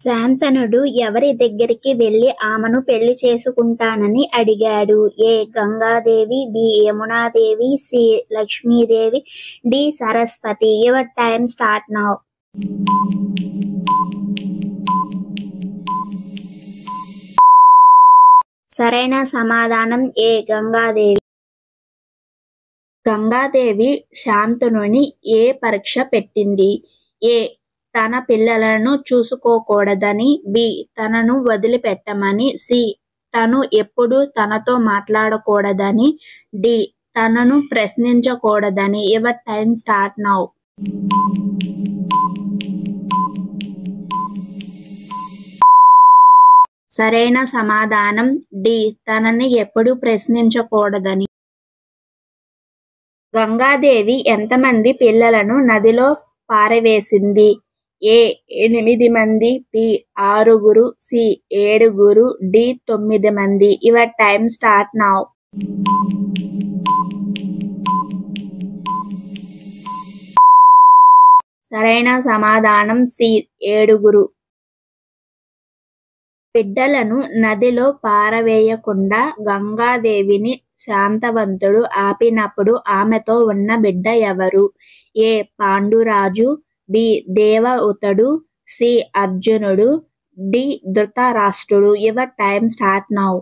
శాంతనుడు ఎవరి దగ్గరికి వెళ్లి ఆమెను పెళ్లి చేసుకుంటానని అడిగాడు. A. Gangadevi, B. Yamunadevi, C. Lakshmidevi, D. Saraswati. Your time start now. సరైన సమాధానం ఏ. గంగాదేవి. గంగాదేవి శాంతనుని ఏ పరీక్ష పెట్టింది? ఏ. తన పిల్లలను చూసుకోకూడదని, బి. తనను వదిలిపెట్టమని, సి. తను ఎప్పుడూ తనతో మాట్లాడకూడదని, డి. తనను ప్రశ్నించకూడదని. Your time start now. సరైన సమాధానం డి. తనని ఎప్పుడూ ప్రశ్నించకూడదని. గంగాదేవి ఎంతమంది పిల్లలను నదిలో పారవేసింది? ఏ. 8 మంది, బి. 6, సి. 7, డి. 9 మంది. Your time start now. సరైన సమాధానం సి. 7. బిడ్డలను నదిలో పారవేయకుండా గంగాదేవిని శాంతవంతుడు ఆపినప్పుడు ఆమెతో ఉన్న బిడ్డ ఎవరు? ఏ. పాండురాజు, బి. దేవవ్రతుడు, సి. అర్జునుడు, D. Dhritarashtrudu. Your time start now.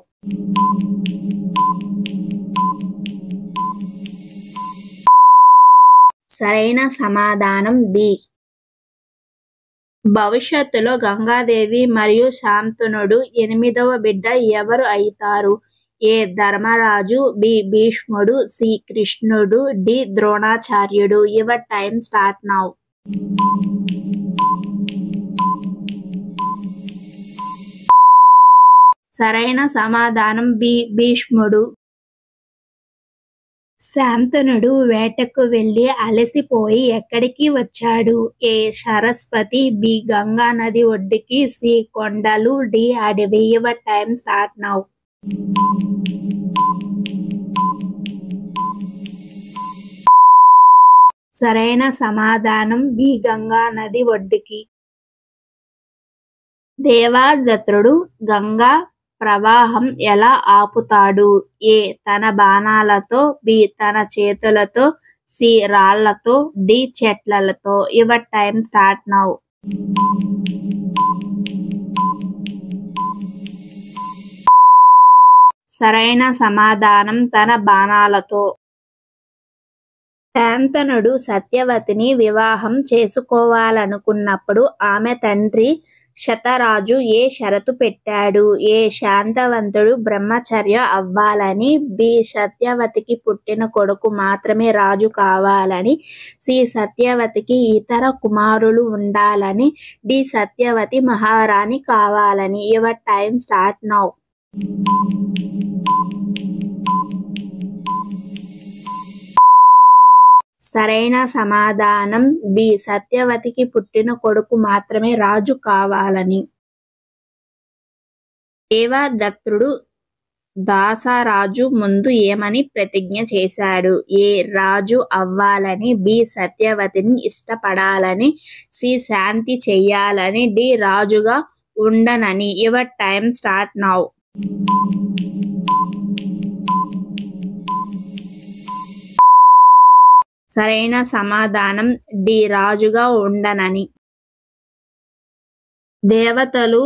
సరైన సమాధానం బి. భవిష్యత్తులో గంగాదేవి మరియు శాంతనుడు 8వ బిడ్డ ఎవరు అయితారు? ఏ. ధర్మరాజు, బి. భీష్ముడు, సి. కృష్ణుడు, D. Dronacharyudu. Your time start now. సరైన సమాధానం బి. భీష్ముడు. శాంతనుడు వేటకు వెళ్లి అలసిపోయి ఎక్కడికి వచ్చాడు? ఏ. సరస్వతి, బి. గంగా నది ఒడ్డుకి, సి. కొండలు, డి. అడవి. Your time start now. సరైన సమాధానం బి. గంగా నది ఒడ్డుకి. దేవవ్రతుడు గంగా ప్రవాహం ఎలా ఆపుతాడు? ఏ. తన బాణాలతో, బి. తన చేతులతో, సి. రాళ్లతో, డి. చెట్లతో. Your time start now. సరైన సమాధానం తన బాణాలతో. శాంతనుడు సత్యవతిని వివాహం చేసుకోవాలనుకున్నప్పుడు ఆమె తండ్రి శతరాజు ఏ షరతు పెట్టాడు? ఏ. శాంతవంతుడు బ్రహ్మచర్య అవ్వాలని, బి. సత్యవతికి పుట్టిన కొడుకు మాత్రమే రాజు కావాలని, సి. సత్యవతికి ఇతర కుమారులు ఉండాలని, డి. సత్యవతి మహారాణి కావాలని. Your time start now. సరైన సమాధానం బి. సత్యవతికి పుట్టిన కొడుకు మాత్రమే రాజు కావాలని. దేవదత్తుడు దాసరాజు ముందు ఏమని ప్రతిజ్ఞ చేశాడు? ఏ. రాజు అవ్వాలని, బి. సత్యవతిని ఇష్టపడాలని, సి. శాంతి చెయ్యాలని, డి. రాజుగా ఉండనని. Your time start now. సరైన సమాధానం డి. రాజుగా ఉండనని. దేవతలు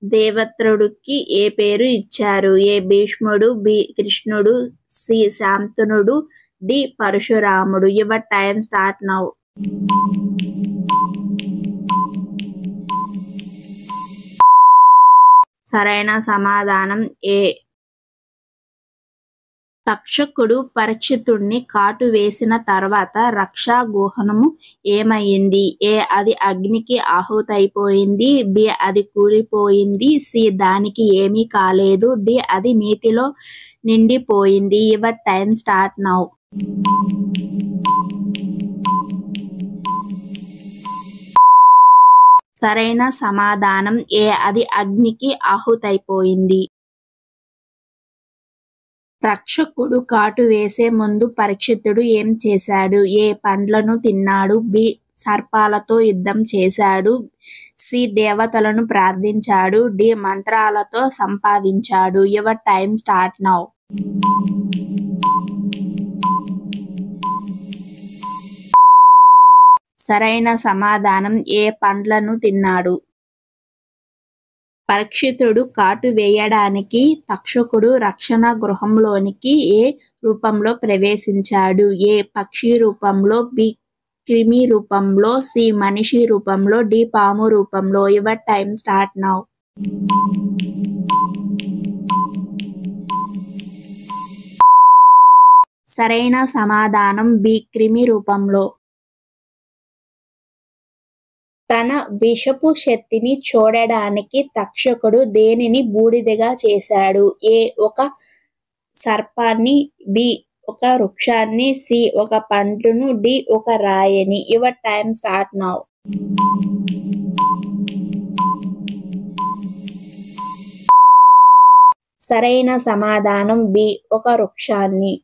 దేవవ్రతుడికి ఏ పేరు ఇచ్చారు? ఏ. భీష్ముడు, బి. కృష్ణుడు, సి. శాంతనుడు, డి. పరశురాముడు. Your time start now. సరైన సమాధానం ఏ. తక్షకుడు పరీక్షితుడిని కాటు వేసిన తర్వాత రక్షాగృహము ఏమయ్యింది? ఏ. అది అగ్నికి ఆహుతైపోయింది, బి. అది కూలిపోయింది, సి. దానికి ఏమీ కాలేదు, డి. అది నీటిలో నిండిపోయింది. Your time start now. సరైన సమాధానం ఏ. అది అగ్నికి ఆహుతైపోయింది. తక్షకుడు కాటు వేసే ముందు పరీక్షితుడు ఏం చేశాడు? ఏ. పండ్లను తిన్నాడు, బి. సర్పాలతో యుద్ధం చేశాడు, సి దేవతలను ప్రార్థించాడు, డి మంత్రాలతో సంపాదించాడు. Your time start now. సరైన సమాధానం ఏ పండ్లను తిన్నాడు? పరీక్షితుడు కాటు వేయడానికి తక్షకుడు రక్షణ గృహంలోనికి ఏ రూపంలో ప్రవేశించాడు? ఏ పక్షి రూపంలో, బి క్రిమి రూపంలో, సి మనిషి రూపంలో, డి పాము రూపంలో. Your time start now. సరైన సమాధానం బి క్రిమి రూపంలో. తన విషపు శక్తిని చూడడానికి తక్షకుడు దేనిని బూడిదగా చేశాడు? ఏ ఒక సర్పాన్ని, బి ఒక వృక్షాన్ని, సి ఒక పండును, డి ఒక రాయిని. Your time start now. సరైన సమాధానం బి ఒక వృక్షాన్ని.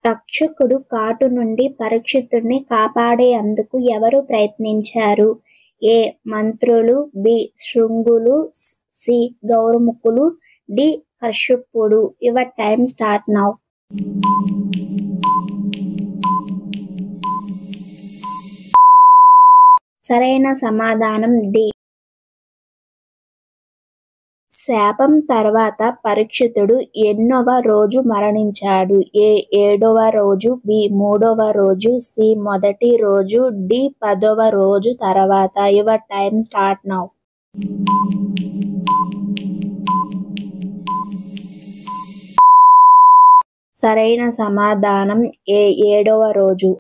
తక్షకుడు కాటు నుండి పరీక్షితుడిని కాపాడేందుకు ఎవరు ప్రయత్నించారు? ఏ మంత్రులు, బి శృంగులు, సి గౌరముఖులు, డి కశ్యపుడు. Your time start now. సరైన సమాధానం డి. శాపం తర్వాత పరీక్షితుడు ఎన్నవ రోజు మరణించాడు? ఏ 7వ రోజు, బి 3వ రోజు, సి మొదటి రోజు, డి 10వ రోజు తర్వాత. Your time start now. సరైన సమాధానం ఏ 7వ రోజు.